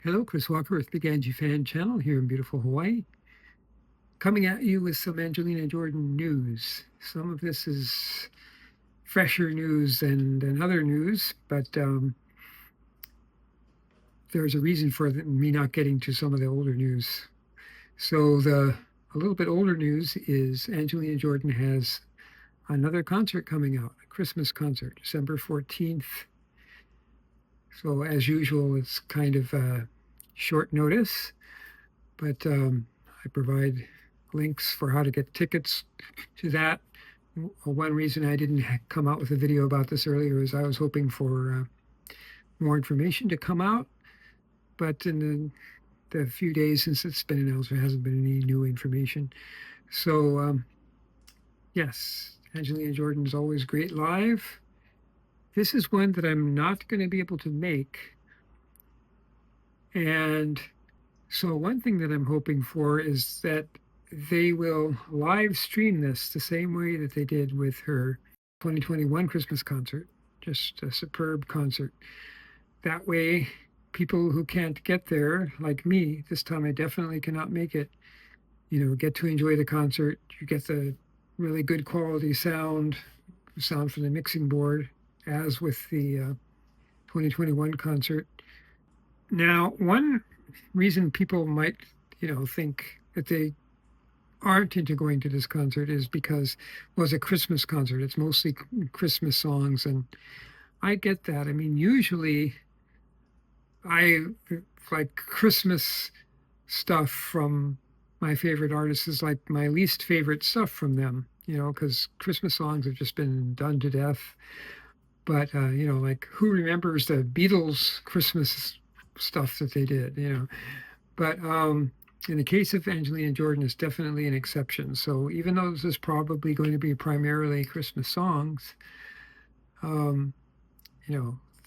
Hello, Chris Walker with Big Angie Fan Channel here in beautiful Hawaii. Coming at you with some Angelina Jordan news. Some of this is fresher news than other news, but there's a reason for me not getting to some of the older news. So a little bit older news is Angelina Jordan has another concert coming out, a Christmas concert, December 14th. So as usual, it's kind of short notice, but I provide links for how to get tickets to that. One reason I didn't come out with a video about this earlier is I was hoping for more information to come out, but in the few days since it's been announced, there hasn't been any new information. So yes, Angelina Jordan is always great live. This is one that I'm not going to be able to make. And so one thing that I'm hoping for is that they will live stream this the same way that they did with her 2021 Christmas concert. Just a superb concert. That way, people who can't get there, like me, this time I definitely cannot make it, get to enjoy the concert. You get the really good quality sound from the mixing board, as with the 2021 concert. Now, one reason people might, think that they aren't into going to this concert is because it was a Christmas concert. It's mostly Christmas songs, and I get that. I mean, usually I like Christmas stuff from my favorite artists is like my least favorite stuff from them, because Christmas songs have just been done to death. But, like who remembers the Beatles Christmas stuff that they did, But in the case of Angelina Jordan, it's definitely an exception. So even though this is probably going to be primarily Christmas songs,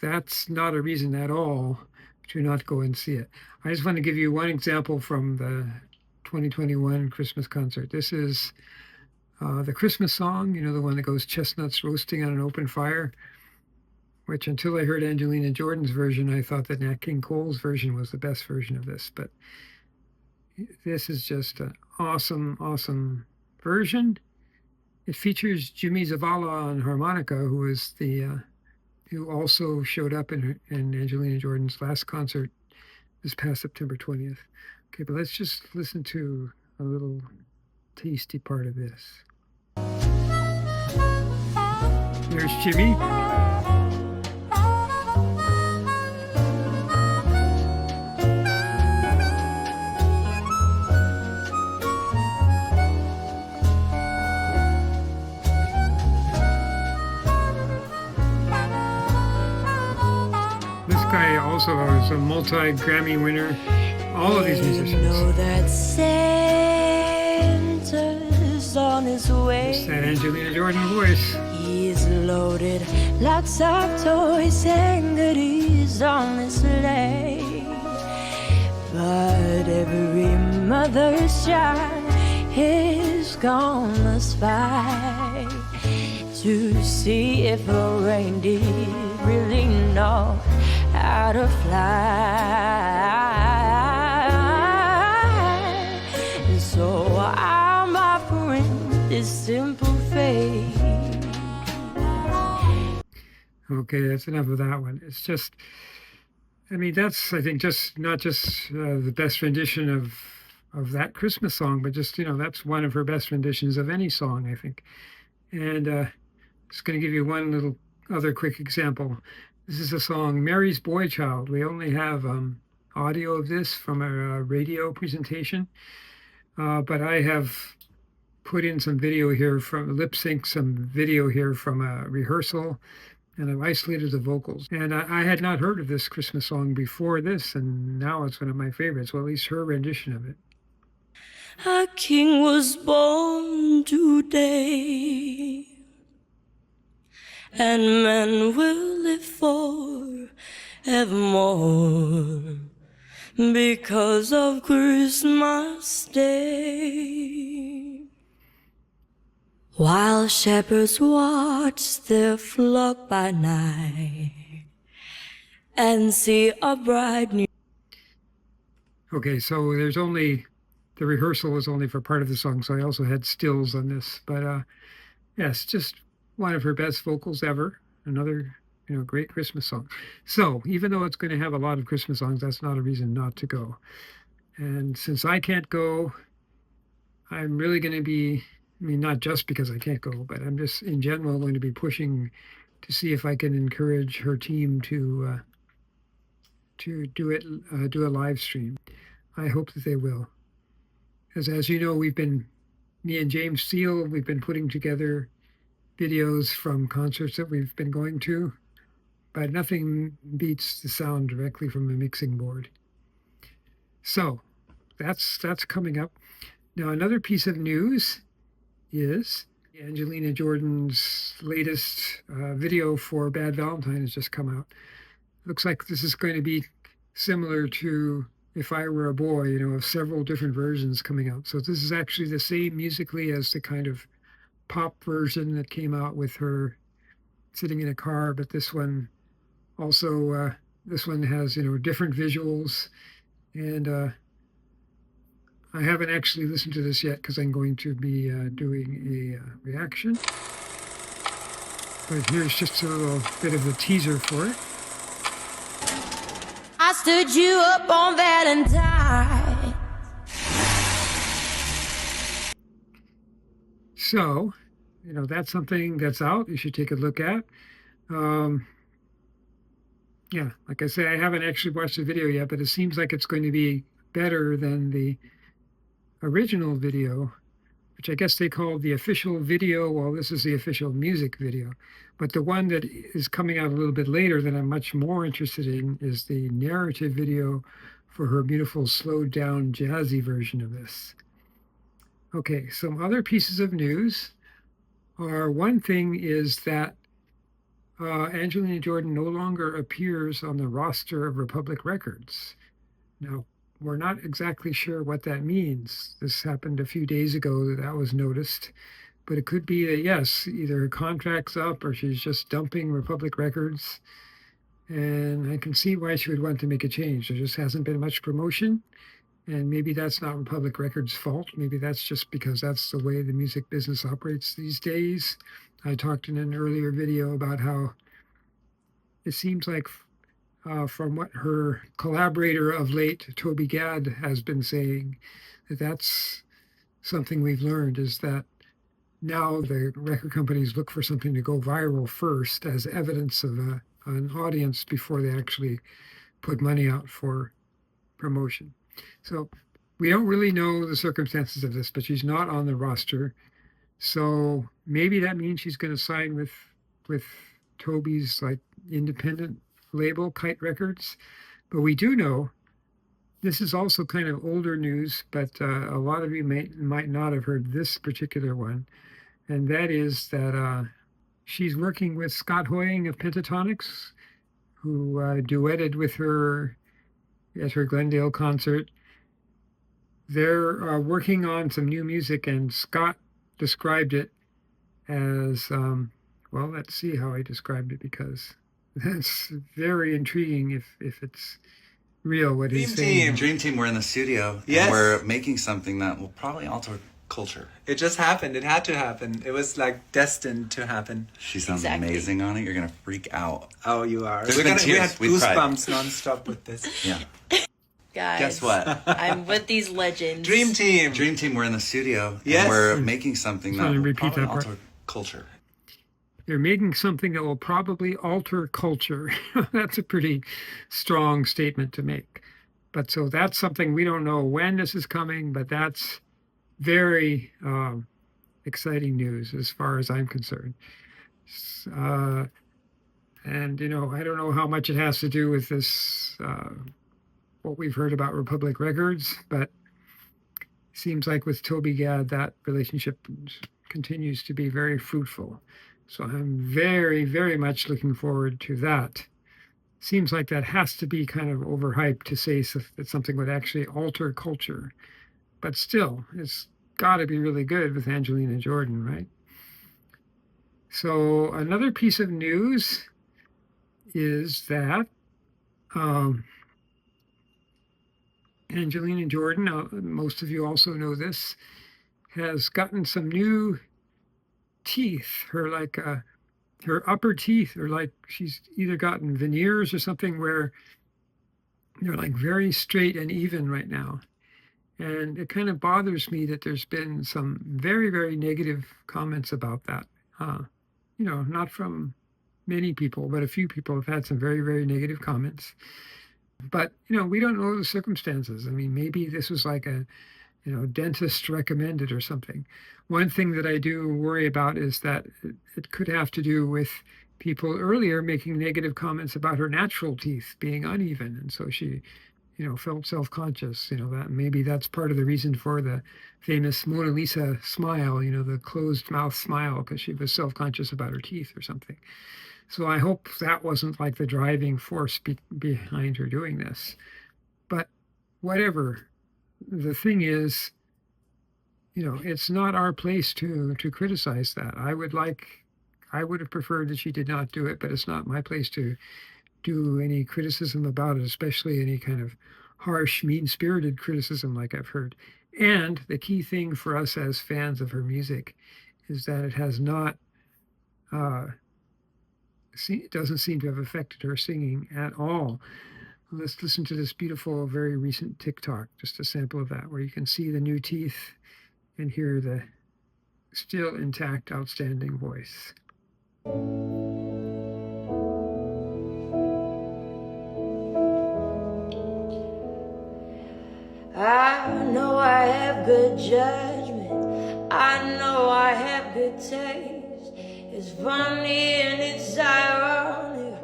that's not a reason at all to not go and see it. I just want to give you one example from the 2021 Christmas concert. This is the Christmas song, the one that goes chestnuts roasting on an open fire, which until I heard Angelina Jordan's version, I thought that Nat King Cole's version was the best version of this. But this is just an awesome, awesome version. It features Jimmy Zavala on harmonica, who also showed up in Angelina Jordan's last concert this past September 20th. Okay, but let's just listen to a little tasty part of this. There's Jimmy. This guy also is a multi-Grammy winner. All of these musicians. Know that Santa's on his way. It's that Angelina Jordan voice. He's loaded lots of toys and goodies on his sleigh. But every mother's child is gonna spy to see if a reindeer really know how to fly. So I'm offering this simple faith. Okay, that's enough of that one. It's just, that's, I think, just not just the best rendition of that Christmas song, but just, that's one of her best renditions of any song, I think. And just going to give you one little other quick example. This is the song Mary's Boy Child. We only have audio of this from a radio presentation, but I have put in some video here from lip sync, some video here from a rehearsal, and I've isolated the vocals. And I had not heard of this Christmas song before this, and now it's one of my favorites, well, at least her rendition of it. A king was born today, and men will live forevermore because of Christmas Day. While shepherds watch their flock by night and see a bright new... Okay, so there's only the rehearsal was only for part of the song, so I also had stills on this. But yes, just one of her best vocals ever. Another, great Christmas song. So even though it's going to have a lot of Christmas songs, that's not a reason not to go. And since I can't go, I'm really going to be, I mean, not just because I can't go, but I'm just in general going to be pushing to see if I can encourage her team to do a live stream. I hope that they will. As you know, me and James Steele, we've been putting together videos from concerts that we've been going to, but nothing beats the sound directly from a mixing board. So that's coming up. Now, another piece of news is Angelina Jordan's latest video for Bad Valentine has just come out. Looks like this is going to be similar to If I Were a Boy, of several different versions coming out. So this is actually the same musically as the kind of pop version that came out with her sitting in a car, but this one also this one has different visuals, and I haven't actually listened to this yet because I'm going to be doing a reaction. But here's just a little bit of a teaser for it. I stood you up on Valentine. So, that's something that's out. You should take a look at. Yeah, like I say, I haven't actually watched the video yet, but it seems like it's going to be better than the original video, which I guess they called the official video. Well, this is the official music video. But the one that is coming out a little bit later that I'm much more interested in is the narrative video for her beautiful slowed down jazzy version of this. Okay, some other pieces of news are one thing is that Angelina Jordan no longer appears on the roster of Republic Records. Now, we're not exactly sure what that means. This happened a few days ago that was noticed, but it could be that, yes, either her contract's up or she's just dumping Republic Records. And I can see why she would want to make a change. There just hasn't been much promotion. And maybe that's not Republic Records' fault. Maybe that's just because that's the way the music business operates these days. I talked in an earlier video about how it seems like from what her collaborator of late, Toby Gad, has been saying, that's something we've learned is that now the record companies look for something to go viral first as evidence of an audience before they actually put money out for promotion. So we don't really know the circumstances of this, but she's not on the roster. So maybe that means she's going to sign with Toby's like independent label, Kite Records. But we do know this is also kind of older news, but a lot of you might not have heard this particular one, and that is that she's working with Scott Hoying of Pentatonics, who duetted with her at her Glendale concert. They're working on some new music, and Scott described it as well. Let's see how I described it because that's very intriguing if it's real what he's saying. Dream Team, we're in the studio. Yes. And we're making something that will probably alter culture. It just happened. It had to happen. It was like destined to happen. She sounds Exactly. amazing on it. You're going to freak out. Oh, you are. There's We been have tears. We've cried. goosebumps nonstop with this. Yeah. Guys, Guess what? I'm with these legends. Dream Team. Dream Team, we're in the studio. Yes. And we're making something that Sorry, will repeat probably that part. alter culture. They're making something that will probably alter culture. That's a pretty strong statement to make. But so that's something we don't know when this is coming, but that's very exciting news as far as I'm concerned. And, I don't know how much it has to do with this, what we've heard about Republic Records, but it seems like with Toby Gad, that relationship continues to be very fruitful. So I'm very, very much looking forward to that. Seems like that has to be kind of overhyped to say that something would actually alter culture. But still, it's got to be really good with Angelina Jordan, right? So another piece of news is that Angelina Jordan, most of you also know this, has gotten some new teeth. Her upper teeth are like she's either gotten veneers or something where they're like very straight and even right now. And it kind of bothers me that there's been some very, very negative comments about that. Not from many people, but a few people have had some very, very negative comments. But, we don't know the circumstances. I mean, maybe this was like a, dentist recommended or something. One thing that I do worry about is that it could have to do with people earlier making negative comments about her natural teeth being uneven. And so she, felt self-conscious, that maybe that's part of the reason for the famous Mona Lisa smile, the closed mouth smile, because she was self-conscious about her teeth or something. So I hope that wasn't like the driving force behind her doing this. But whatever, the thing is, it's not our place to criticize that. I would have preferred that she did not do it, but it's not my place to do any criticism about it, especially any kind of harsh, mean-spirited criticism like I've heard. And the key thing for us as fans of her music is that it has not, it doesn't seem to have affected her singing at all. Let's listen to this beautiful, very recent TikTok, just a sample of that, where you can see the new teeth and hear the still intact, outstanding voice. I know I have good judgment. I know I have good taste. It's funny and it's ironic.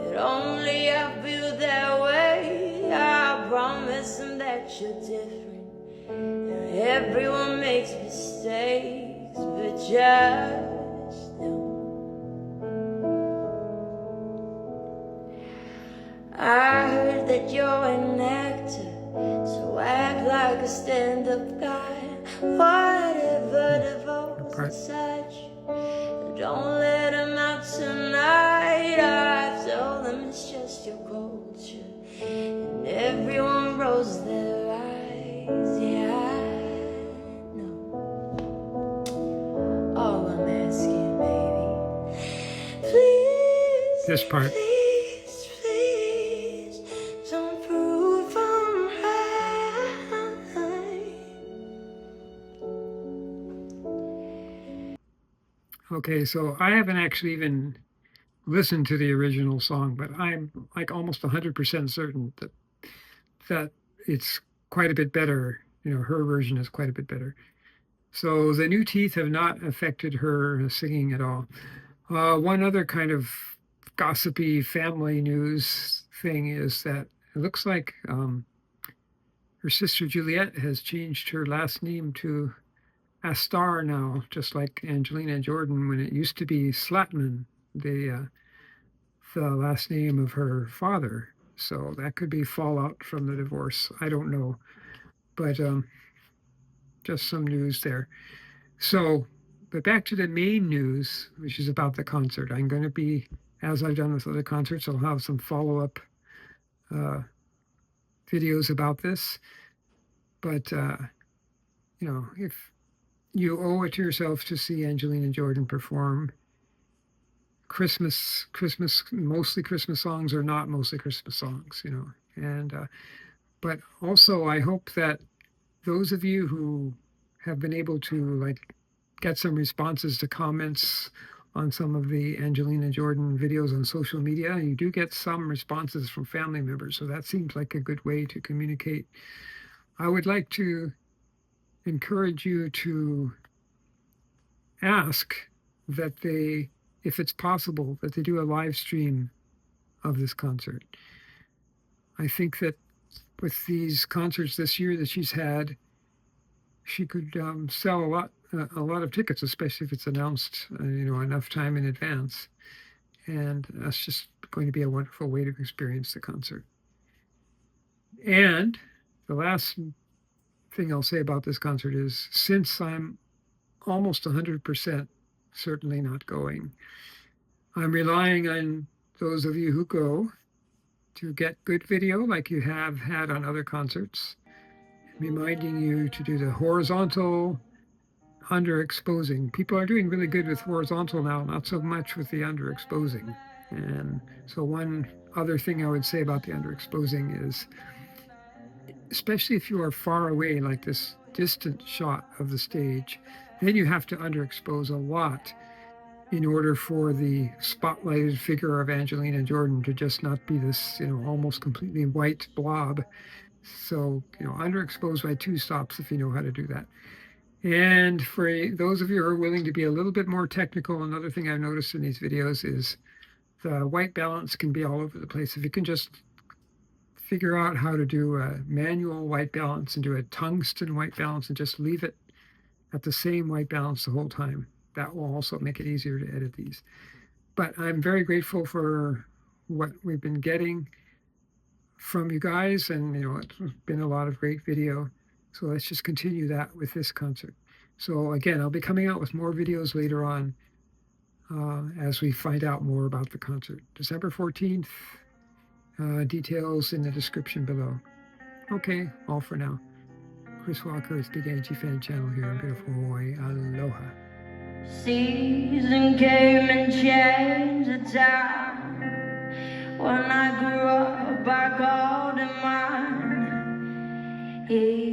It only I feel that way. I promise them that you're different. And everyone makes mistakes, but just know I heard that you're an actor. So act like a stand-up guy. Whatever devotes inside you, don't let them out tonight. I've told them it's just your culture, and everyone rolls their eyes. Yeah, I know. All I'm asking, baby, please, this part. Okay, so I haven't actually even listened to the original song, but I'm like almost 100% certain that it's quite a bit better. Her version is quite a bit better. So the new teeth have not affected her singing at all. One other kind of gossipy family news thing is that it looks like her sister Juliet has changed her last name to Astar now, just like Angelina Jordan, when it used to be Slatman, the last name of her father. So that could be fallout from the divorce. I don't know, but just some news there. So, but back to the main news, which is about the concert. I'm going to be, as I've done with other concerts, I'll have some follow-up videos about this. But if you owe it to yourself to see Angelina Jordan perform. Christmas, mostly Christmas songs or not mostly Christmas songs, and but also I hope that those of you who have been able to like get some responses to comments on some of the Angelina Jordan videos on social media, you do get some responses from family members, so that seems like a good way to communicate. I would like to encourage you to ask that they, if it's possible, that they do a live stream of this concert. I think that with these concerts this year that she's had, she could sell a lot of tickets, especially if it's announced, enough time in advance. And that's just going to be a wonderful way to experience the concert. And the last thing I'll say about this concert is, since I'm almost 100% certainly not going, I'm relying on those of you who go to get good video like you have had on other concerts. reminding you to do the horizontal underexposing. People are doing really good with horizontal now, not so much with the underexposing. And so one other thing I would say about the underexposing is, especially if you are far away, like this distant shot of the stage, then you have to underexpose a lot in order for the spotlighted figure of Angelina Jordan to just not be this, almost completely white blob. So, underexpose by 2 stops if you know how to do that. And for those of you who are willing to be a little bit more technical, another thing I've noticed in these videos is the white balance can be all over the place. If you can just figure out how to do a manual white balance and do a tungsten white balance and just leave it at the same white balance the whole time, that will also make it easier to edit these. But I'm very grateful for what we've been getting from you guys, and it's been a lot of great video. So let's just continue that with this concert. So again, I'll be coming out with more videos later on as we find out more about the concert. December 14th, details in the description below. Okay, all for now. Chris Walker with Big Angie Fan Channel here in beautiful Hawaii. Aloha. Season came and changed the time. When I grew up, I called him mine. He